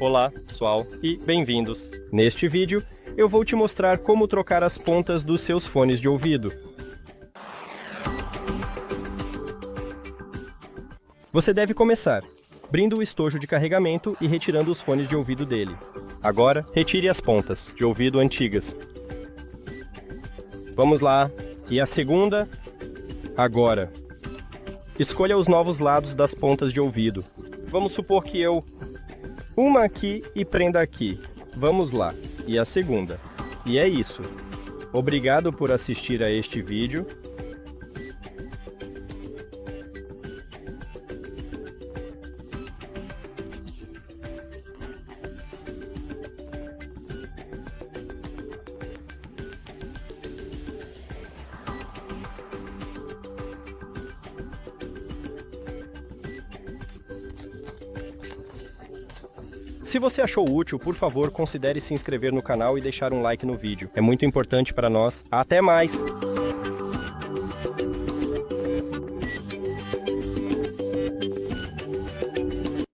Olá, pessoal, e bem-vindos! Neste vídeo, eu vou te mostrar como trocar as pontas dos seus fones de ouvido. Você deve começar abrindo o estojo de carregamento e retirando os fones de ouvido dele. Agora, retire as pontas de ouvido antigas. Vamos lá. E a segunda, agora. Escolha os novos lados das pontas de ouvido. Vamos supor que uma aqui e prenda aqui. Vamos lá. E a segunda. E é isso. Obrigado por assistir a este vídeo. Se você achou útil, por favor, considere se inscrever no canal e deixar um like no vídeo. É muito importante para nós. Até mais!